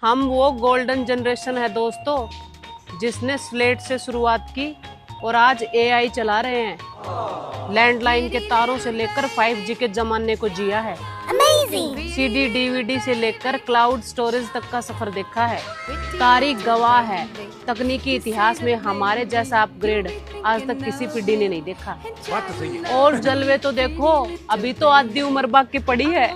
हम वो golden generation है दोस्तों, जिसने स्लेट से शुरुआत की और आज एआई चला रहे हैं। लैंडलाइन के तारों से लेकर 5G के जमाने को जिया है। सीडी डीवीडी से लेकर क्लाउड स्टोरेज तक का सफर देखा है। तारीख गवाह है, तकनीकी इतिहास में हमारे जैसा अपग्रेड आज तक किसी पीढ़ी ने नहीं देखा। बात तो सही है। और जलवे तो देखो, अभी तो आधी उम्र बाकी पड़ी है।